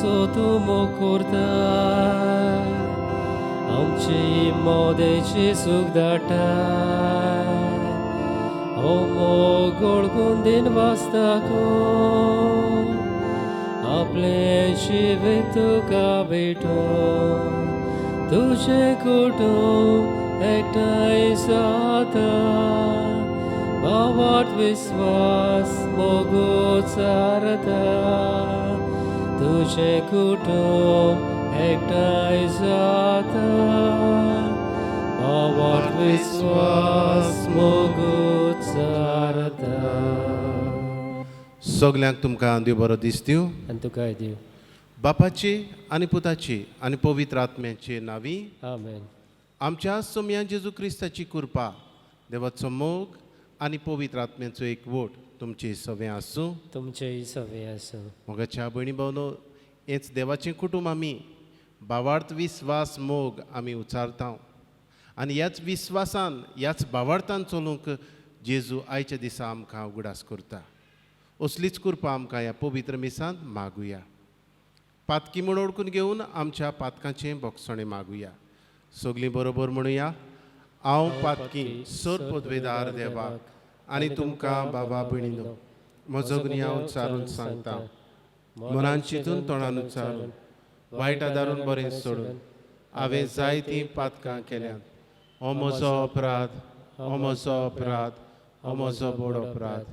तूं मोखुर्ता आमची मोदेची सूख धाडटा हो मोग ओळखून दिन वाचताको आपले जिवीत तुका भेटून तुझे कुटुंब एकठांय जाता भावार्थ विश्वास मोगूच सारता तुझे कुटुंब एकठांय जाता भावार्थ विश्वास मोगूच सारता. सगल्यांक तुमकां देव बरो दीस दिवं. आनी तुकाय दिव. बापाची आनी पुताची आनी पवित्र आत्म्याची नावी. आमेन. आमच्या सोम्या जेजू क्रिस्ताची कृपा देवाचो मोग आनी पवित्र आत्म्याचो एकवट तुमची सगळें आसूं. तुमचेय सगळें आसूं. मोगाच्या भयणी भावनो, हेच देवाचें कुटुंब आमी भावार्थ विस्वास मोग आमी उचारता आनी ह्याच विस्वासान ह्याच भावार्थान चलूंक जेजू आयच्या दिसा आमकां उगडास करता. असलीच कृपा आमकां ह्या पवित्र मिसांत मागुया. पातकी म्हूण ओळखून घेवन आमच्या पातकांचें बोगसणें मागुया. सगलीं बरोबर म्हणुया. हांव पातकी सर पदवेदार देवाक आनी तुमकां बाबा भयणीनो म्हजो गुन्य हांव उच्चारून सांगता. मनान चिंतून तोंडान उच्चारून वायट आदारून बरें सोडून हांवें जायतीं पातकां केल्यांत. हो म्हजो अपराध, हो म्हजो अपराध, हो म्हजो बोड अपराध.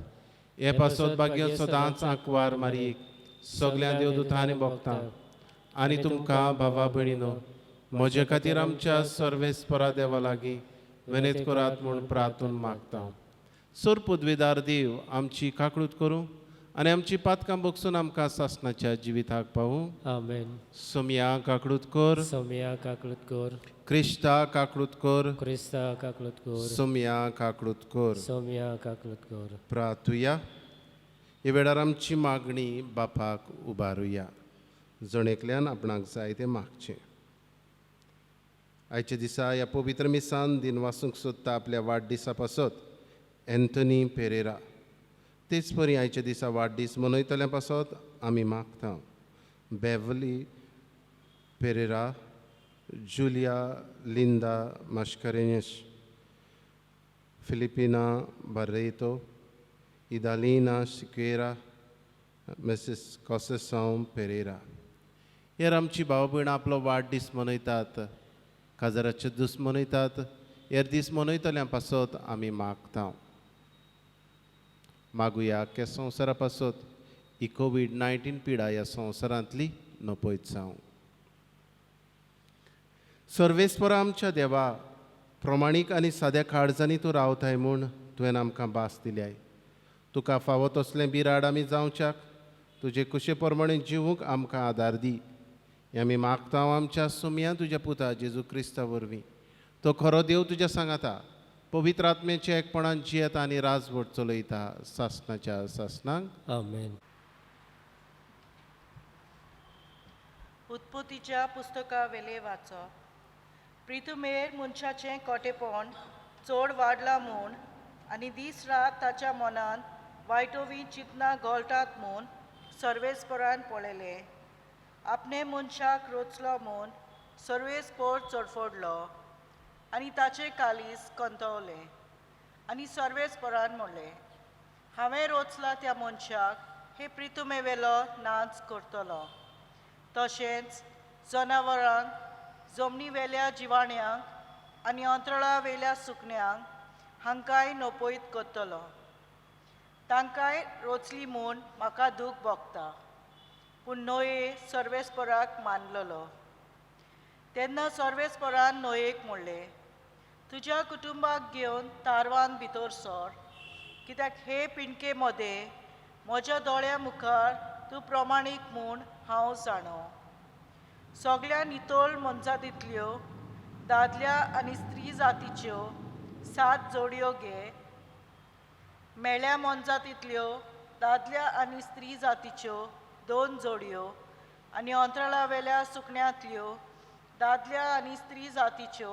हे पासत भाग्य सदांच आंकवार मारीक सगल्या देवदूतांनी भोगता आनी तुमकां बाबा भयणीनो म्हजे खातीर आमच्या सर्वेस्परा देवा लागीं विनत करात म्हूण प्रार्थून मागता. सर पदवेदार देव आमची काकळूत करूं आनी आमची पातकां बगसून आमकां सासणाच्या जिविताक पावूं. आमेन. सोम्या काकळूत कर. सोम्या काकळूत कर. क्रिस्ता काकळूत कर. क्रिस्ता काकळूत कर. सोम्या काकळूत कर. सोम्या काकळूत कर. प्रार्थुया. हे वेळार आमची मागणी बापाक उबारुया. जणेकल्यान आपणाक जाय तें मागचें. आयच्या दिसा ह्या पवित्र मिसान दिनवासूंक सोदता आपल्या वाडदिसा पासत एंथनी पेरेरा. तेच परी आयच्या दिसा वाडदीस मनयतल्या पासत आमी मागता. बेवली पेरेरा, जुलिया लिंदा मास्कारेनेस, फिलिपिना बारेतो, इदालिना सिक्वेरा, मिसेस कॉसेसांव पेरेरा. हेर आमची भाव भयण आपलो वाडदीस मनयतात, काजाराचे दीस मनयतात. हेर दीस मनयतल्या पासत आमी मागता. मागुया के संवसारा पासत ही कोविड-19 पिडा ह्या संवसारांतली नपयत जावं. सर्वेस्परा आमच्या देवा, प्रमाणीक आनी साद्या काळजांनी तूं रावताय म्हूण तुवें आमकां भास दिल्याय. तुका फावो तसलें बिराड आमी जावच्याक तुजे कुशे प्रमाणे जिवूंक आमकां आदार दी. हें आमी मागता आमच्या सोम्या तुज्या पुता जेजू क्रिस्ता वरवीं. तो खरो देव तुज्या सांगाता पवित्र आत्म्याच्या एकपणान जियेता आनी राजवट चलयता सासणाच्या सासणांक. आमेन. उत्पत्तीच्या पुस्तका वेले वाचप. प्रितुमेर मनशाचें कोटेपण चड वाडलां म्हूण आनी दीस रात ताच्या मनान वायटोवी चिंतनां घोळटात म्हूण सर्वेस्परान पळयलें. आपणे मनशाक रोचलो म्हूण सर्वेस्पोर चडफडलो आनी ताचे कालीस कंतवलें. आनी सर्वेस्परान म्हणलें, हांवें रोचला त्या मनशाक हे प्रितुमे वेलो नाच करतलो. तशेंच जनावरांक, जमनी वेल्या जिवाण्यांक आनी अंतराळा वेल्या सुकण्यांक हांकांय नपयत करतलो. तांकांय रोचली म्हूण म्हाका दूख भोगता. पूण नोये सर्वेस्पराक मानलेलो. तेन्ना सर्वेस्परान नोयेक म्हणलें, तुज्या कुटुंबाक घेवन तारवान भितर सर, कित्याक हे पिणके मदें म्हज्या दोळ्या मुखार तूं प्रमाणीक म्हूण हांव जाणो. सगळ्या नितोळ मनजातींतल्यो दादल्या आनी स्त्री जातीच्यो 7 जोडयो घे. मेळ्या मनजातींतल्यो दादल्या आनी स्त्री जातीच्यो 2 जोडयो आनी अंतराळा वेल्या सुकण्यांतल्यो दादल्या आनी स्त्री जातीच्यो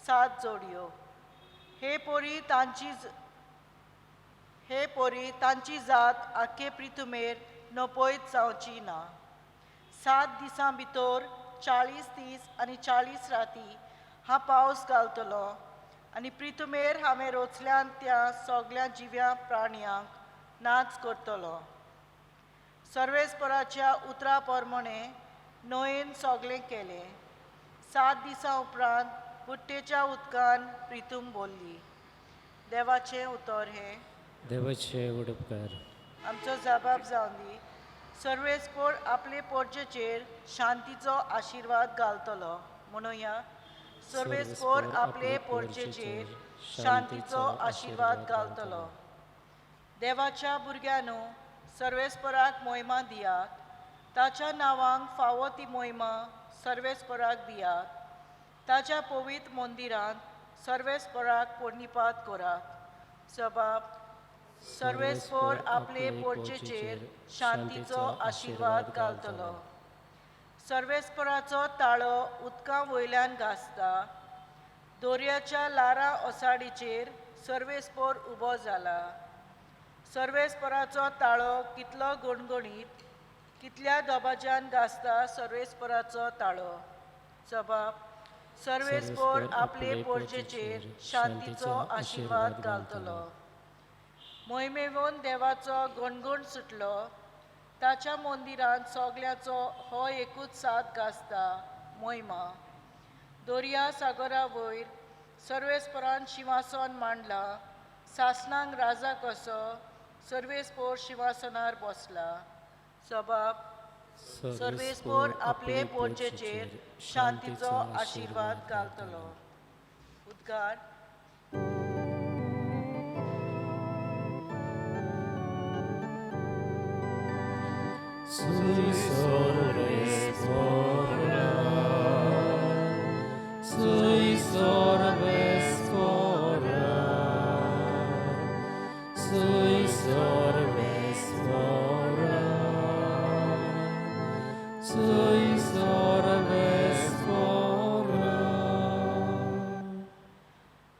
7 जोडयो. हे पोरी तांची जात आख्खे प्रितुमेर नपयत जावची ना. 7 दिसां भितर 40 दीस आनी 40 राती हा पावस घालतलो आनी प्रितुमेर हांवें रोचल्यान त्या सगळ्या जिव्या प्राण्यांक नाच करतलो. सर्वेस्पराच्या उतरा प्रमाणे नोयेन सगळें केलें. 7 दिसां उपरांत बुट्टेच्या उदकान प्रितूम बोल्ली. देवाचें उतर हें. देवाचे उडपकार. आमचो जबाब जावन दी. सर्वेस्पर आपले पोरचेचेर शांतीचो आशिर्वाद घालतलो. म्हणुया, सर्वेस्पर आपले पोरचेचेर शांतीचो आशिर्वाद घालतलो. देवाच्या भुरग्यानो, सर्वेस्पराक मोहिमा दियात. ताच्या नांवांक फावो ती मोहिमा सर्वेस्पराक दियात. ताच्या पवित्र मंदिरांत सर्वेस्पराक प्रणिपात करात. जबाब. सर्वेस्पर आपले पोरचेचेर शांतीचो आशिर्वाद घालतलो. सर्वेस्पराचो ताळो उदकां वयल्यान घासता. दोर्याच्या लारा ओसाडीचेर सर्वेस्पर उबो जाला. सर्वेस्पराचो ताळो कितलो गणगणीत, कितल्या दबाज्यान घासता सर्वेस्पराचो ताळो. जबाब. सर्वेस्पर आपले पोरचेचेर शांतीचो आशिर्वाद घालतलो. मोहिमेवून देवाचो गणगण सुटलो. ताच्या मंदिरांत सगळ्याचो हो एकूच साथ घासता मोहिमा. दोर्या सागरा वयर सर्वेस्परान शिंवासन मांडलां. सासणांक राजा कसो सर्वेस्पर शिंवासनार बसला. जबाब. सर्वेस्पर आपले पोरचेचेर शांतीचो आशिर्वाद घालतलो. उद्गार. Sui sorvespora, sui sorvespora, sui sorvespora, sui sorvespora.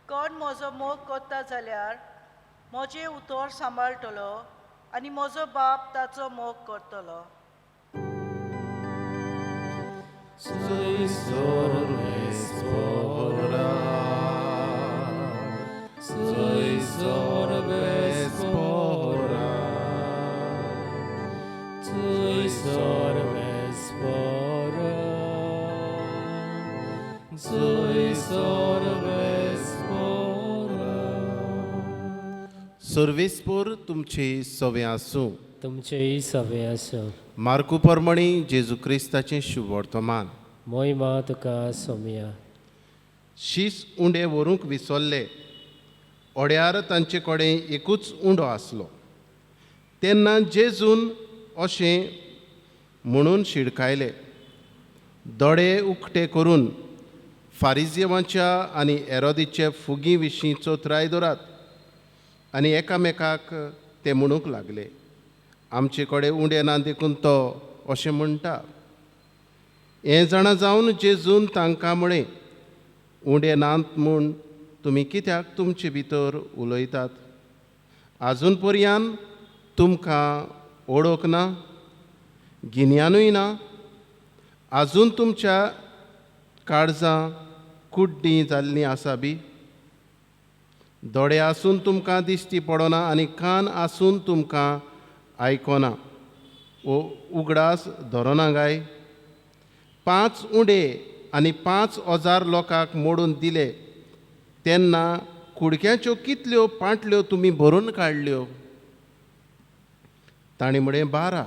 कोण म्हजो मोग करता जाल्यार म्हजें उतर सांबाळटलो आनी म्हजो बाप ताचो मोग करतलो. Sui sorvespora, sui sorvespora, sui sorvespora, sui sorvespora. सर्वेस्पर तुमचे सवे आसूं. तुमचेय सवे आसूं. मार्कू परमणी जेजू क्रिस्ताचें शुभ वर्तमान. मोहिमा तुका सोम्या. शीस उंडे व्हरूंक विसरले. ओड्यार तांचे कडेन एकूच उंडो आसलो. तेन्ना जेजून अशें म्हणून शिडकायले, दोळे उक्ते करून फारिजियेवांच्या आनी हेरोदीचे फुगी विशीं चोत्राय दवरात. आनी एकामेकाक ते म्हणूंक लागले, आमचे कडेन उंडे ना देखून तो अशें म्हणटा. हें जाणा जावन जेजून तांकां म्हळें, उंडे नात म्हूण तुमी कित्याक तुमचे भितर उलयतात? आजून पर्यान तुमकां ओळख ना, गिन्यानूय ना? आजून तुमच्या काळजां कुड्डीं जाल्लीं आसा बी? दोळे आसून तुमकां दिश्टी पडना आनी कान आसून तुमकां आयकोना उगडास धरना काय? 5 उंडे आनी 5,000 लोकांक मोडून दिले तेन्ना कुडक्याच्यो कितल्यो पांटल्यो तुमी भरून काडल्यो? तांणी म्हळें 12.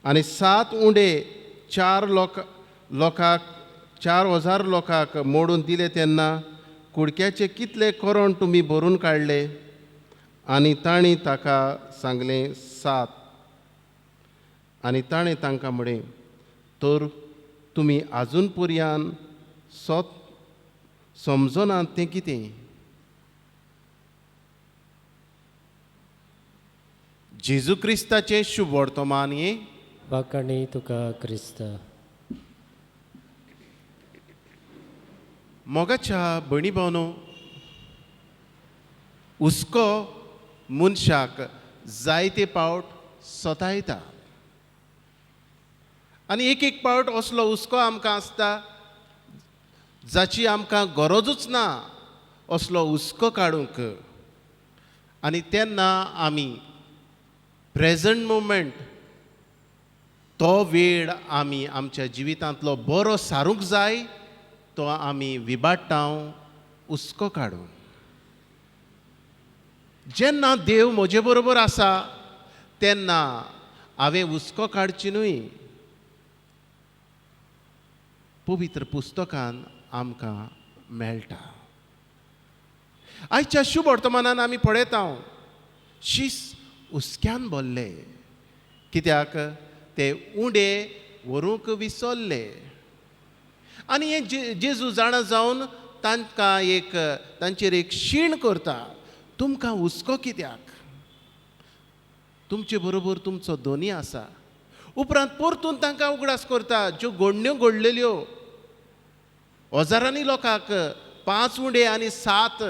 आनी 7 उंडे 4,000 लोकांक मोडून दिले तेन्ना कुडक्याचे कितले कोरोण तुमी भरून काडले? आनी तांणी ताका सांगलें 7. आनी ताणें तांकां म्हळें, तर तुमी आजून पर्यान समजनात तें कितें? जेजू क्रिस्ताचें शुभ वर्तमान हें. वाकणी तुका क्रिस्त. मोगाच्या भणी भावनो, हुस्को मनशाक जायते पावट सतायता आनी एक एक पावट असलो हुस्को आमकां आसता जाची आमकां गरजूच ना असलो हुस्को काडूंक. आनी तेन्ना आमी प्रेजंट मोमेंट तो वेळ आमी आमच्या जिवितांतलो बरो सारूंक जाय तो आमी विबाडटाव हुस्को काडून. जेन्ना देव म्हजे बरोबर आसा तेन्ना हांवें हुस्को काडची न्हय. पवित्र पुस्तकान आमकां मेळटा. आयच्या शुभ वर्तमानान आमी पळयता शीस हुस्क्यान भरले कित्याक ते उंडे व्हरूंक विसरले. आनी हे जेजू जाणा जावन तांचेर एक शीण करता. तुमकां हुस्को कित्याक? तुमचे बरोबर तुमचो दोनी आसा. उपरांत परतून तांकां उगडास करता ज्यो घडण्यो घडलेल्यो. हजारांनी लोकांक 5 उंडे आनी 7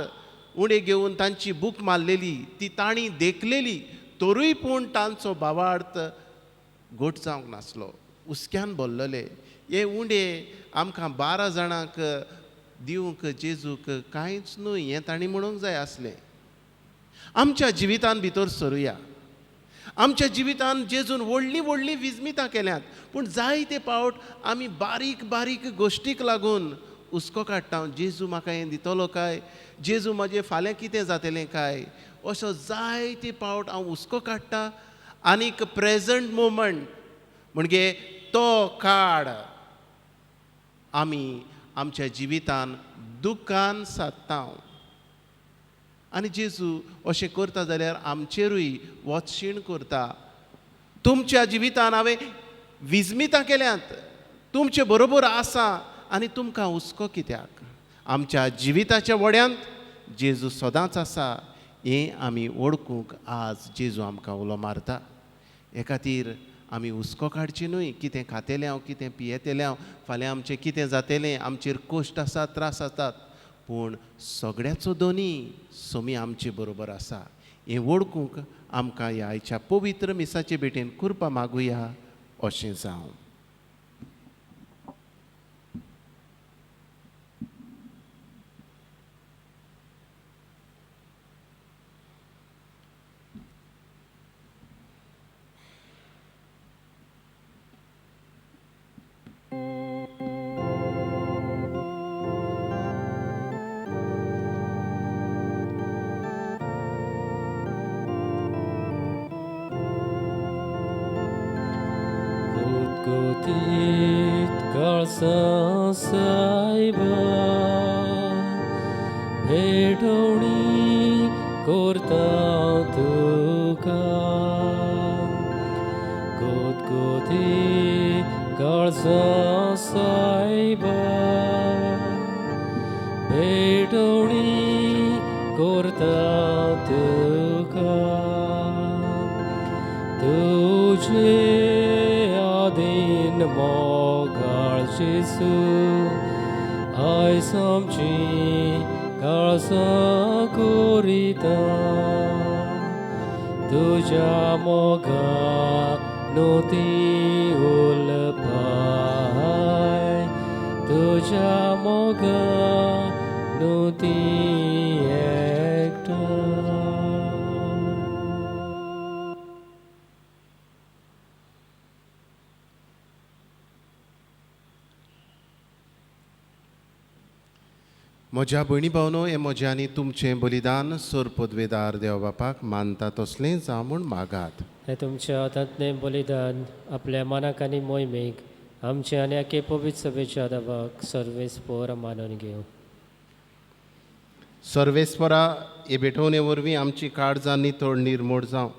उंडे घेवन तांची भूक मारलेली ती तांणी देखलेली तरूय पूण तांचो भावार्थ घट जावंक नासलो. हुस्क्यान भरलेले. हे उंडे आमकां 12 जाणांक दिवंक जेजूक कांयच न्हय हें तांणी म्हणूंक जाय आसलें. आमच्या जिवितान भितर सरुया. आमच्या जिवितान जेजून व्हडलीं व्हडलीं विजमितां केल्यांत पूण जायते पावट आमी बारीक बारीक गोश्टीक लागून हुस्को काडटा. जेजू म्हाका हें दितलो काय? जेजू म्हाजें फाल्यां कितें जातलें काय? असो जायते पावट हांव हुस्को काडटा. आनीक प्रेजंट मोमेंट म्हणजे तो काळ आमी आमच्या जिवितान दुख्खान सादता. आनी जेजू अशें करता जाल्यार आमचेरूय वचशीण करता. तुमच्या जिवितान हांवें विजमितां केल्यांत तुमचे बरोबर आसा आनी तुमकां हुस्को कित्याक? आमच्या जिविताच्या वड्यांत जेजू सदांच आसा हें आमी ओळखूंक आज जेजू आमकां उलो मारता. हे खातीर आमी हुस्को काडची न्हय. कितें खातेलें हांव कितें पियेतेलें हांव फाल्यां आमचें कितें जातलें आमचेर कोश्ट आसा त्रास जातात पूण सगळ्याचो दोनी सोमी आमचे बरोबर आसा हें ओळखूंक आमकां ह्या आयच्या पवित्र मिसाचे भेटेन कृपा मागुया अशें जावं. Gotith kalsa saiba भेटवणी करता तुका गोतगोती काळजा सायबा भेटवणी करता तुका तुझे आदीन मोगाळ जेसू आयज आमची काळजा करिता तुझ्या मोगा नोती उलपाय तुझ्या मोगा नोती एकटा. म्हज्या भयणी भावनो हें म्हजें आनी तुमचें बलिदान सोर पदवेदार देव बापाक मानता तसलें जावं म्हूण मागात. हे तुमच्या हातांतलें बलिदान आपल्या मनाक आनी मोहिमेक आमचे आनी आखे पवित्र सभेच्या दाबाक सर्वेस्पर मानून घेवं. सर्वेस्परा हे भेटोवणे वरवीं आमची काळजां नितळ निर्मोळ जावं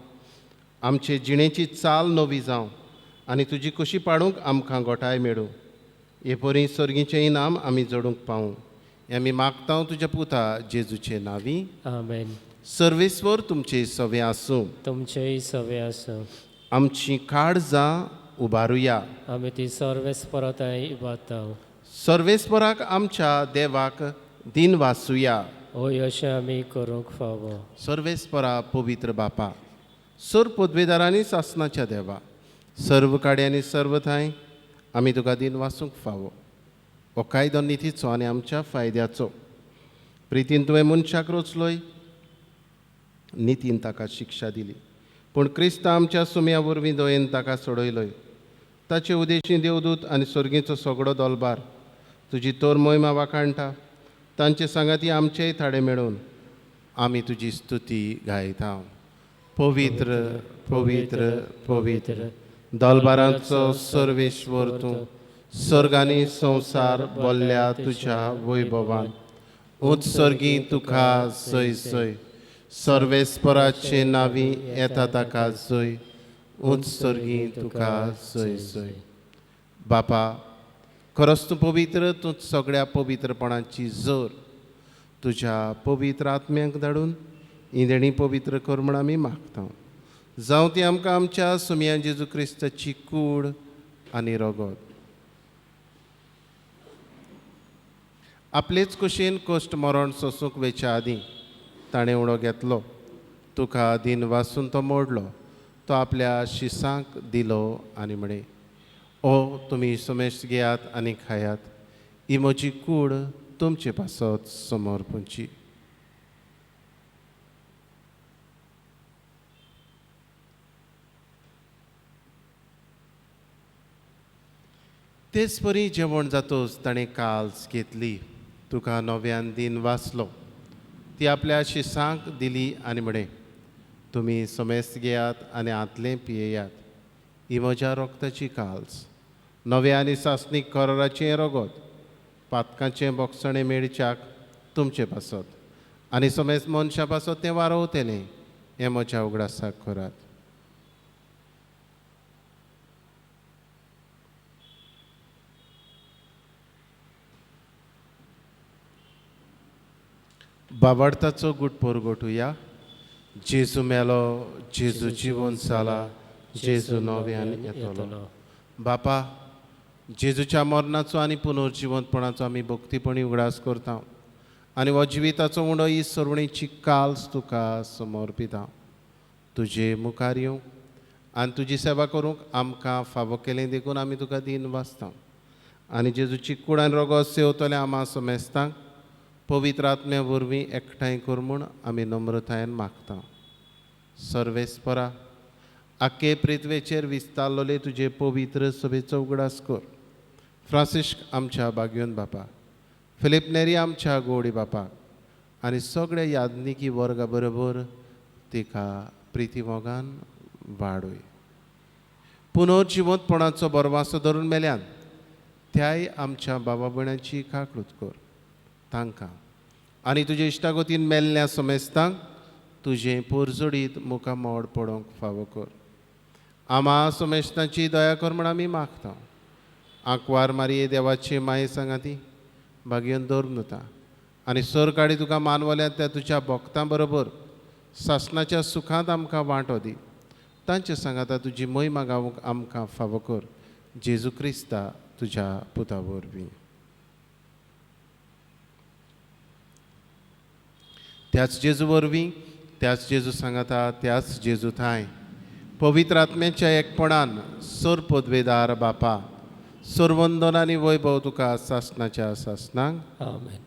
आमचे जिणेची चाल नवी जावं आनी तुजी कशी पाडूंक आमकां गोठाय मेळूं. हे परी सर्गीचें इनाम आमी जोडूंक पावूं हें आमी मागता तुज्या पुता जेजूचे नांवी. आमेन. सर्वेस्वर तुमचे सवे आसूं. तुमचेय सवे आसूं. आमची काळजां उबारुया. आमी ती सर्वेस्परताय इबाडटा. सर्वेस्पराक आमच्या देवाक दिन वासुया. होय अशें आमी करूंक फावो. सर्वेस्परा पवित्र बापा सर पदवेदारांनी सासनाच्या देवा सर्व काड्यांनी सर्व थाय आमी तुका दिन वाचूंक फावो हो कायदो नितीचो आनी आमच्या फायद्याचो प्रितीन तुवें मनशाक रचलोय नितीन ताका शिक्षा दिली पूण क्रिस्त आमच्या सुम्या वरवीं दयेन ताका सोडयलोय ताचे उदेशी देवदूत आनी सर्गीचो सगळो दलबार तुजी तोर मोहिमा वाखाणटा तांचे सांगाती आमचेय थाडे मेळून आमी तुजी स्तुती गायता पवित्र पवित्र पवित्र दलबारांचो सर्वेश्वर तूं सर्ग आनी संवसार बोल्ल्या तुज्या वैभवान उत्सर्गी तुका जय जय सर्वेस्पराचे नावी येता ताका जय उत्सर्गी तुका जय जय बापा खरोच तूं पवित्र तूं सगळ्या पवित्रपणाची जोर तुज्या पवित्र आत्म्याक धाडून इंदेणी पवित्र कर म्हण आमी मागता जावं ती आमकां आमच्या सुम्या जेजू क्रिस्ताची कूड आनी रगत आपलेच कुशीन कोश्ट मरण सोसूंक वेच्या आदीं ताणें उडो घेतलो तुका दिन वाचून तो मोडलो तो आपल्या शिसांक दिलो आनी म्हणे ओ तुमी समेश घेयात आनी खायात ही म्हजी कूड तुमचे पासत समोर पोंची तेच परी जेवण जातोच ताणें काल्स घेतली तुका नव्यान दिन वाचलो ती आपल्या शिसांक दिली आनी म्हणे तुमी समेस्त घेयात आनी आतलें पियेयात ही म्हज्या रोगताची काल्स नवे आनी सासणीक कराराचें रगत पातकाचें बोगसणें मेळच्याक तुमचे पासत आनी समेस्त मनशा पासत तें वारोवतलें हें म्हज्या उगडासाक करात बाबार्थाचो गुटपोर गोठुया जेजू मेलो जेजू जिवन जाला जेजू नव्यान येतलो बापा जेजूच्या मरणाचो आनी पुनर्जिवंतपणाचो आमी भक्तीपणी उगडास करता आनी हो जिविताचो उंडो ही सरवणेची काल्स तुका समर्पिता तुजे मुखार येवंक आनी तुजी सेवा करूंक आमकां फावो केलें देखून आमी तुका दिन वाचता आनी जेजूची कूड आनी रगत सेवतले आमा समेस्तांक पवित्र आत्म्या वरवीं एकठांय कर म्हूण आमी नम्रतायेन मागता सर्वेस्परा आख्खे पृथ्वेचेर विस्तारलोले तुजे पवित्र सभेचो उगडास कर फ्रांसिस्क आमच्या बागयोन बापा फिलिप नेरी आमच्या गोडी बापाक आनी सगळ्या यादनिकी वर्गा बरोबर तिका प्रिती मोगान वाडय पुनर्जिवंतपणाचो बरवासो धरून मेल्यान त्याय आमच्या बाबा भयणांची काकूट कर तांकां आनी तुजे इश्टागोतीन मेल्ल्या समेस्तांक तुजें पोरजोडीत मुखार मोड पडोवंक फावो कर आमा समेस्तांची दया कर म्हण आमी मागता आंकवार मारये देवाची माये सांगाती बागयेन दवरता आनी सर काडी तुका मानवल्या त्या तुज्या भक्तां बरोबर सासणाच्या सुखांत आमकां वांटो दी तांचे सांगाता तुजी महिमा गावूंक आमकां फावो कर जेजू क्रिस्ता तुज्या पुता वरवीं त्याच जेजू वरवीं त्याच जेजू सांगाता त्याच जेजू थाय पवित्र आत्म्याच्या एकपणान सर पदवेदार बापा सर्वंदन आनी वैभव तुका सासणाच्या सासणांक आमेन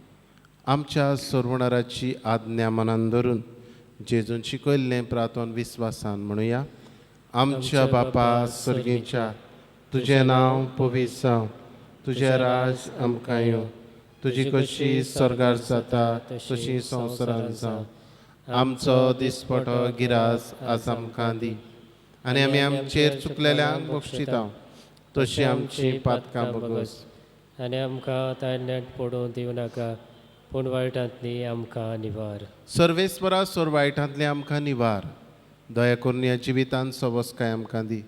आमच्या सर्वणाराची आज्ञा मनान धरून जेजून शिकयल्लें प्रार्थन विस्वासान म्हणुया आमच्या बापा सर्गेच्या तुजें नांव पवित्र जावं तुजें राज आमकां येवं तुजी कशी स्वर्गार जाता तशी संवसारांत जावं आमचो दिसपटो गिरास आज आमकां दी आनी आमी आमचेर चुकलेल्यांक बक्षिता तशी आमची पातकां बगस आनी आमकां ताळण्यांत पडूं दिवं नाका पूण वायटांतली आमकां निवार सर्वेस्परा सोर वायटांतले आमकां निवार दया करून ह्या जिवितांत सवस्काय आमकां दी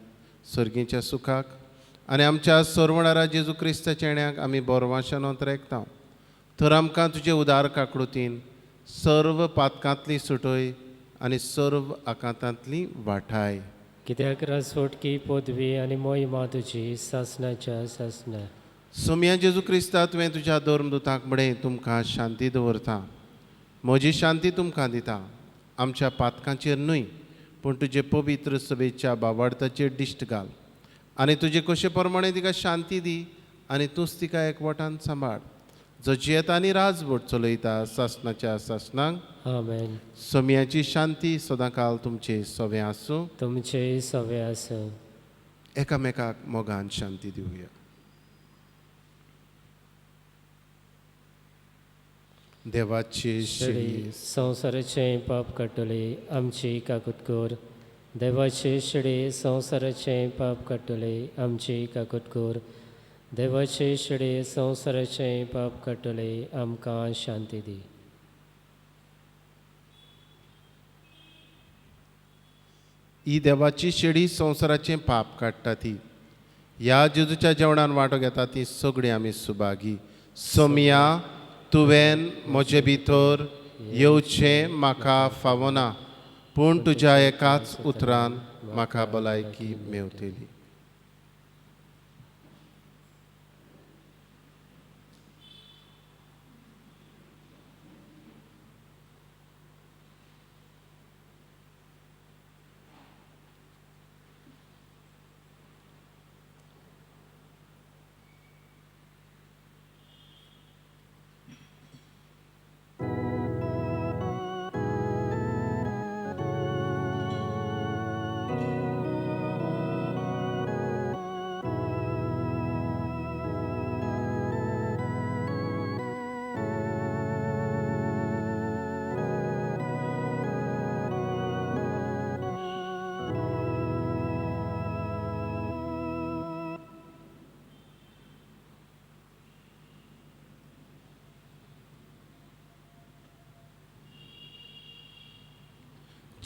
सर्गीच्या सुखाक आनी आमच्या सर्वणारा जेजू क्रिस्ताच्या येण्याक आमी बोरवाशान अंतरेकता तर आमकां तुजे उदार काकूतीन सर्व पातकांतली सुटय आनी सर्व आकांतांतली वाठाय कित्याक रासोटकी पदवी आनी मोहिमा तुजी सासणाच्या सासणा सुम्या जेजू क्रिस्ता तुवें तुज्या धर्मदुतांक म्हणें तुमकां शांती दवरता म्हजी शांती तुमकां दिता आमच्या पातकांचेर न्हय पूण तुजे पवित्र सभेच्या बाबार्थाचेर दिश्ट घाल आनी तुजे कशे प्रमाणे तिका शांती दी आनी तूंच तिका एकवटान सांबाळ जो जियेता आनी राजवट चलयता सासणाच्या सासणांक आमेन. सोम्याची शांती सदांकाळ तुमचे सवे आसूं. तुमचे सवे आसूं. एकामेकाक मोगान शांती दिवया. देवाची शिडी संवसाराचे पाप काडटले आमची काकूट कोर. देवाचे शिडी संवसाराचे पाप काडटले आमची काकूट कोर. देवाचे शिडी संवसाराचे पाप काडटले आमकां शांती दी. ही देवाची शेडी संवसाराचें पाप काडटा ती. ह्या जेजूच्या जेवणान वांटो घेता ती सगळीं आमी सुभागी. सोम्या तुवें म्हजे भितर येवचें म्हाका फावना पूण तुज्या एकाच उतरान म्हाका भलायकी मेवतली.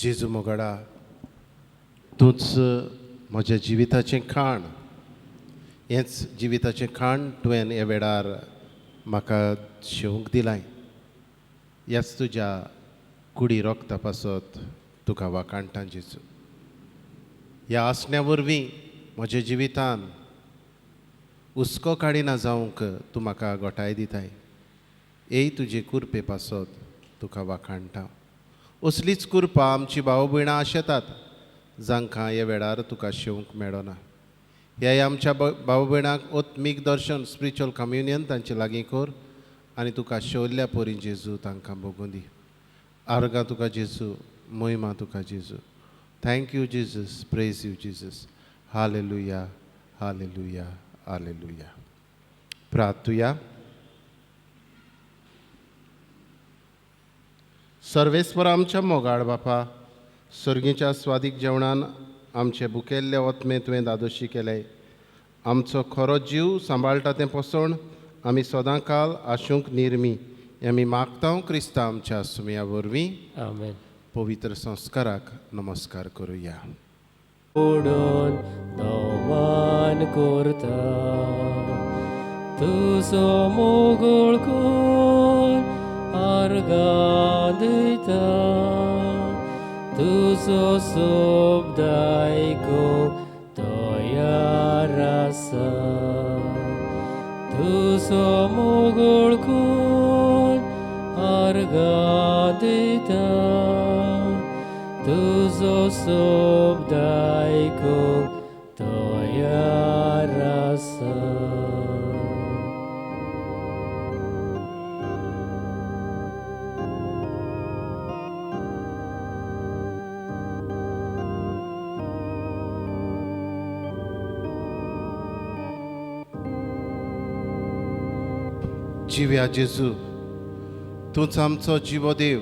जेजू मोगडा तूंच म्हज्या जिविताचें खाण. हेंच जिविताचें खाण तुवें ह्या वेळार म्हाका शेवंक दिलाय. ह्याच तुज्या कुडी रोगता पासत तुका वाकाणटा जेजू. ह्या आसण्या वरवीं म्हज्या जिवितान हुस्को काडिना जावंक तूं म्हाका घोटाय दिताय. हे तुजे कुरपे पासत तुका वाखाणटा. असलीच कुरपा आमची भाव भयणां आशेतात जांकां ह्या वेळार तुका शेवंक मेळना. ह्या आमच्या भाव भयणांक ओत्मीक दर्शन स्पिरिच्युअल कम्युनियन तांचे लागीं कर आनी तुका शेवल्ल्या पोरी जेजू तांकां भोगूं दी. आर्गां तुका जेजू, महिमा तुका जेजू. Thank you Jesus, praise you Jesus. Hallelujah, hallelujah, hallelujah. प्रार्थुया. सर्वेस्वर आमच्या मोगाळ बापा, सर्गीच्या स्वादीक जेवणान आमचे भुकेल्ले ओतमे तुवें दादोशी केले. आमचो खरो जीव सांबाळटा तें पसोवन आमी सदांकाळ आशूंक निर्मी आमी मागता क्रिस्ता आमच्या सुमया वरवीं. आमेन. पवित्र संस्काराक नमस्कार करुया. ओडून नोमान करता तुजो मोगोळ कोण आर्गां दिता. तुजो शब्द आयकूंक तयार आसा. तुजो मोगोळ कोण आर्गां दिता. तुजो शब्द आयकूंक तयार आसा. जिव्या जेजू, तूंच आमचो जिवो देव.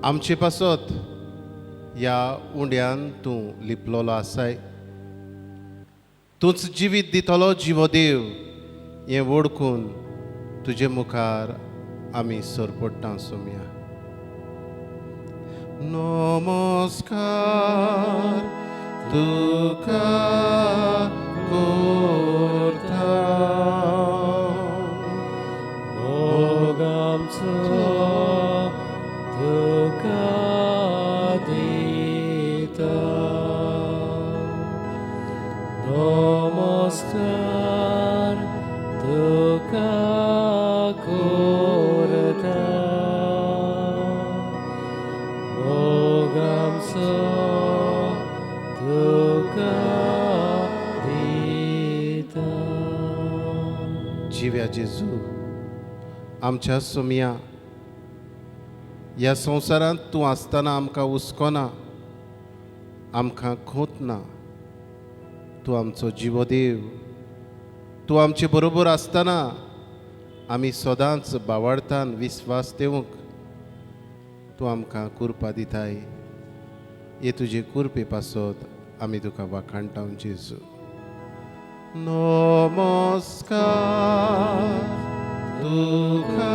आमचे पासत ह्या उंड्यान तूं लिपलोलो आसाय. तूंच जिवीत दितलो जिवो देव हें वळखून तुजे मुखार आमी सरपडटा सोम्या. नमस्कार तुका करता. मोग आमचो तुका दिता. नमस्कार तुका करता. मोग आमचो तुका देव्या जेजू आमच्या सोमिया ह्या संवसारांत तूं आसतना आमकां हुस्कोना आमकां खोतना तूं आमचो जिवोदेव तूं आमचे बरोबर आसतना आमी सदांच बावळतान विस्वास दिवंक तूं आमकां कुरपा दिताय हे तुजे कुरपे पासत आमी तुका वाखाणटा जेजू नमस्कार तुका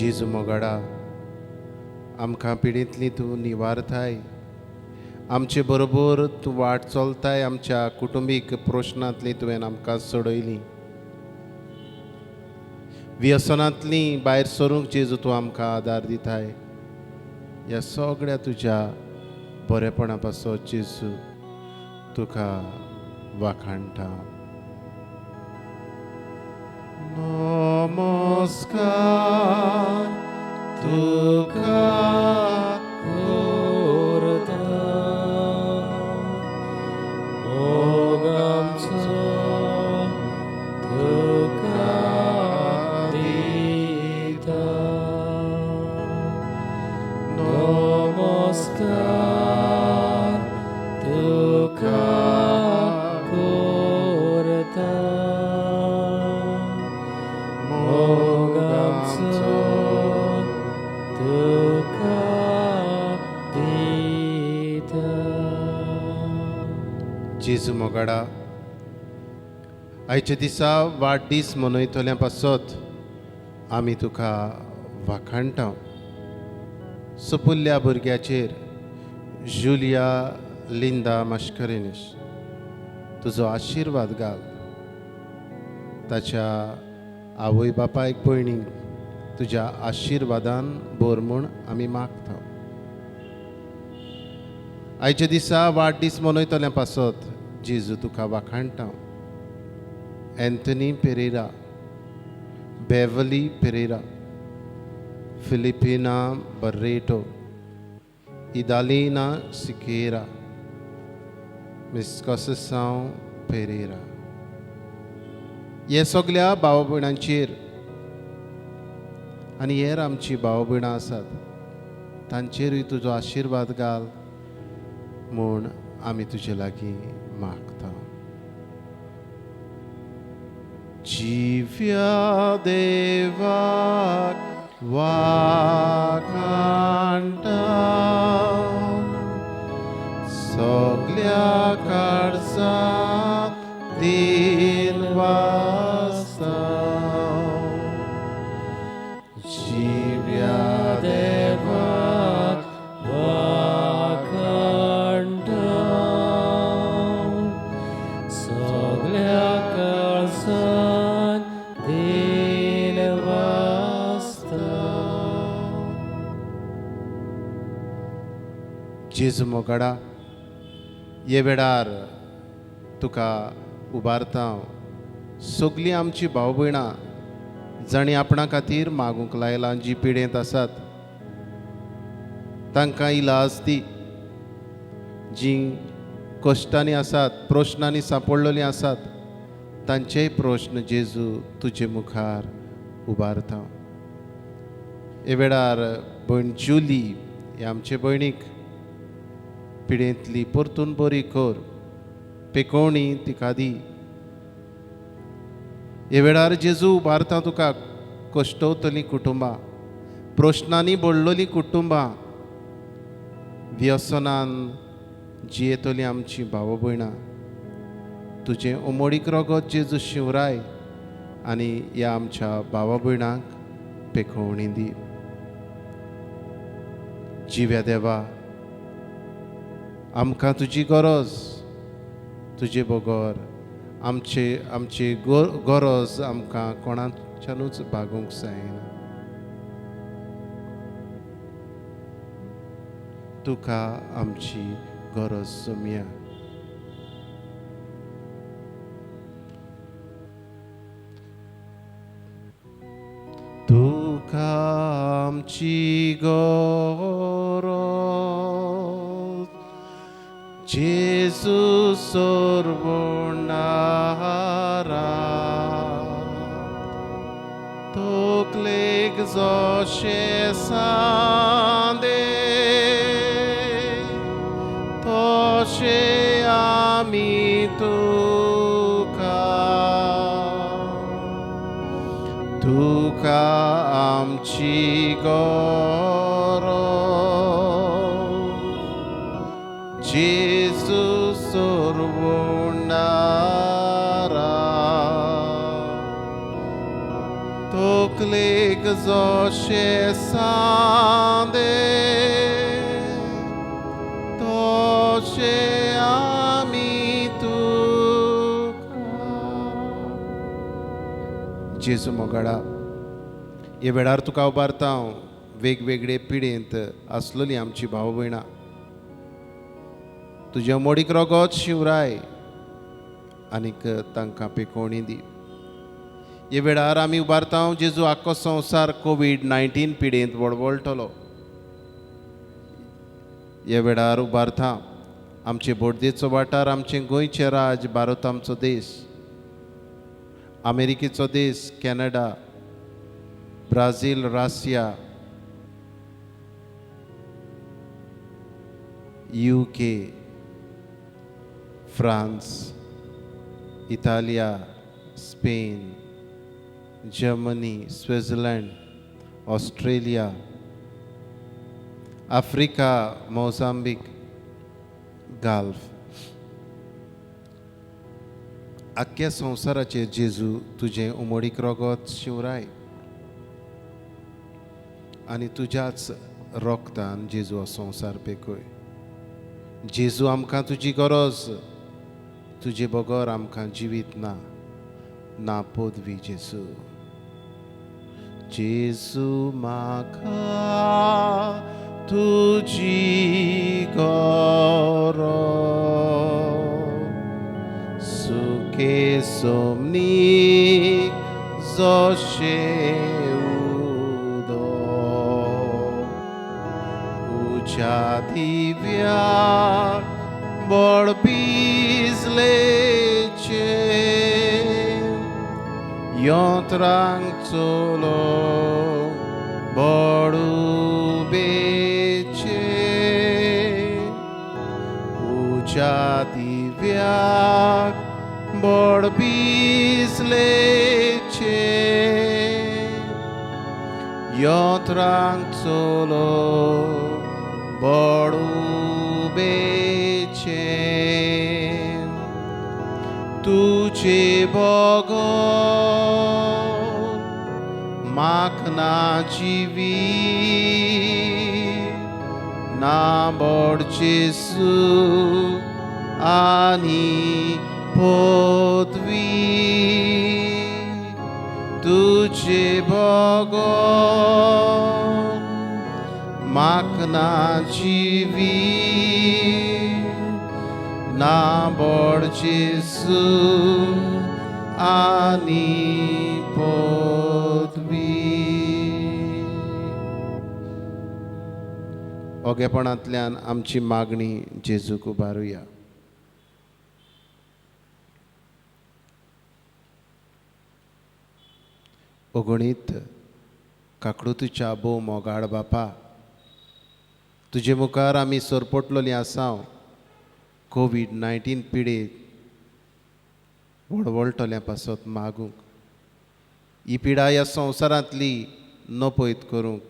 जेजू मोगाडा आमकां पिडींतली तूं निवारताय आमचे बरोबर तूं वाट चलताय आमच्या कुटुंबीक प्रश्नांतली तुवें आमकां सोडयली व्यसनांतली भायर सरूंक जेजू तूं आमकां आदार दिताय ह्या सगळ्या तुज्या बरेपणा पासत जेजू तुका वाखाणटा नमस्कार तुका जेजू मोगाडा आयच्या दिसा वाडदीस मनयतल्या पासत आमी तुका वाखाणटा सपुल्ल्या भुरग्याचेर जुलिया लिंदा माश्करेनिश तुजो आशिर्वाद घाल ताच्या आवय बापायक भयणीक तुज्या आशिर्वादान भर म्हूण आमी मागता आयच्या दिसा वाडदीस मनयतल्या पासत जेजू तुका वाखाणटा एंथनी पेरेरा बेवली पेरेरा फिलिपिना बर्रेटो इदालिना सिकेरा मिस्कॉससांव पेरेरा हे सगळ्या भाव भयणांचेर आनी हेर आमची भाव भयणां आसात तांचेरूय तुजो आशिर्वाद घाल म्हूण आमी तुजे लागीं मागता जिव्या देवाक वाखाणटा सगळ्या काळजांत दिन वाजता जिव्या देवाक जेजू मोगाडा हे वेळार तुका उबारता सगळीं आमची भाव भयणां जाणीं आपणा खातीर मागूंक लायलां जी पिडेंत आसात तांकां इलाज दी जीं कश्टांनी आसात प्रश्नांनी सांपडलेलीं आसात तांचेय प्रश्न जेजू तुजे मुखार उबारता हे वेळार भयण जुली हे आमचे भयणीक पिडेंतली परतून बरी कर पेकोवणी तिका दी हे वेळार जेजू उबारता तुका कश्टवतलीं कुटुंबां प्रश्नांनी बोडलोलीं कुटुंबां व्यसनान जियेतलीं आमचीं भाव भयणां तुजें उमळीक रगत जेजू शिवराय आनी ह्या आमच्या भावा भयणांक पेखोवणी दी जिव्या देवा आमकां तुजी गरज तुजे बगर आमची गरज आमकां कोणाच्यानूच भागूंक जायना. तुका आमची गरज सोमिया. तुका आमची गरज जेजू सोर्वणारा तोकलेक जशें सांदे तशें आमी तुका आमची गरज जेजू सोर्वणारा तोकलेक जशें सांदे तशें आमी जेजू मोगाडा हे वेळार तुका उबारता हांव वेगवेगळे पिडेंत आसलेलीं आमची भाव भयणां तुज्या मोडीक रगत शिवराय आनीक तांकां पेकोवणी दी. हे वेळार आमी उबारता हांव जेजू आख्खो संवसार कोविड-19 पिडेंत वळवळटलो. हे वेळार उबारता आमचे बोडदेचो वाठार आमचें गोंयचें राज भारत आमचो देश अमेरिकेचो देश Canada Brazil Russia UK France इटालिया Spain Germany Switzerland Australia Africa Mozambique Gulf आख्ख्या संवसाराचेर जेजू तुजें उमोडीक रगत शिवराय आनी तुज्याच रोगतान जेजू हो संवसार पेकय. जेजू आमकां तुजी गरज तुजे बगर आमकां जिवीत ना पदवी जेजू. जेजू म्हाका तुजी गरज सुखे सोमनीक जशें उदक दिव्याक बळबिजलेचे यंत्रांक चलो बळुबेचे उज्या दिव्याक बळबिजलेचे यंत्रांक चलो बळुबेचे तुजे बगर म्हाक ना जिवीत ना बड जेजू आनी पदवी तुजे बगर म्हाक ना जिवीत ना बड जेजू आनी पदवी. ओगेपणांतल्यान आमची मागणी जेजूक उबारुया. अगणीत काकडूतुच्या बो मोगाड बापा तुजे मुखार आमी सरपटलोलीं आसांव कोविड-19 पिडेत वळवळटोल्या पासत मागूंक ही पिडा ह्या संवसारांतली नपयत करूंक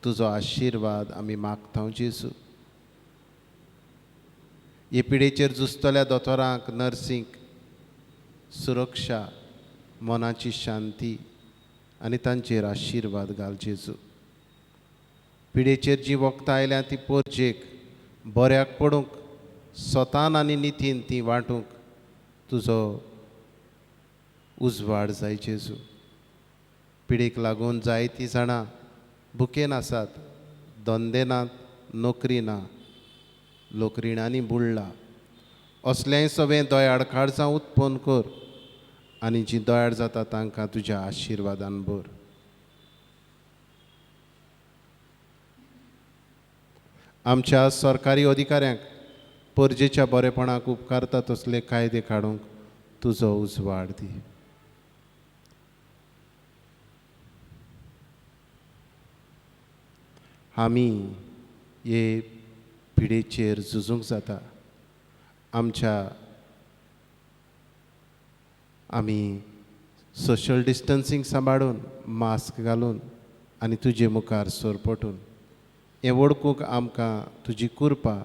तुजो आशिर्वाद आमी मागता जेजू. हे पिडेचेर झुजतल्या दोतोरांक नर्सींक सुरक्षा मनाची शांती आनी तांचेर आशिर्वाद घाल जेजू. पिडेचेर जी वखदां आयल्या ती पोरजेक बऱ्याक पडूंक स्वतान आनी नितीन ती वांटूंक तुजो उजवाड जाय जेजू. पिडेक लागून जायतीं जाणां भुकेन आसात, धंदे नात, नोकरी ना, लोक रिणांनी बुडला. असलेंय सगळें दोयाड काळजां उत्पन्न कर आनी जीं दोयाड जाता तांकां तुज्या आशिर्वादान भर. आमच्या सरकारी अधिकाऱ्यांक परजेच्या बरेपणाक उपकारता तसले कायदे काडूंक तुजो उजवाड दी. आमी हे पिडेचेर झुजूंक जाता. आमी सोशल डिस्टन्सींग सांबाळून, मास्क घालून आनी तुजे मुखार सोरपटून हें वळखूंक आमकां तुजी कृपा,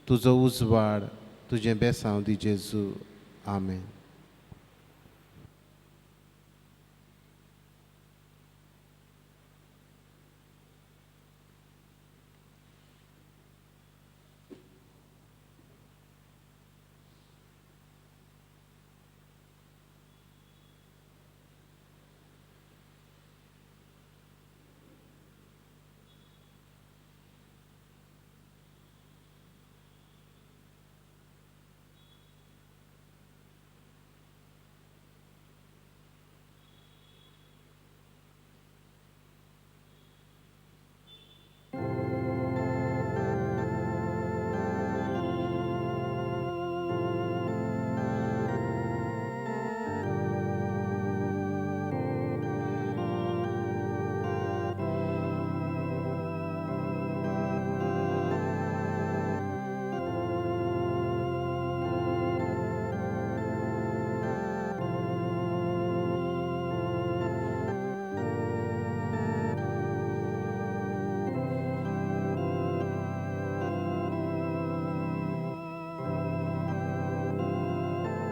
तुजो उजवाड, तुजें बेसांव दी जेजू. आमेन.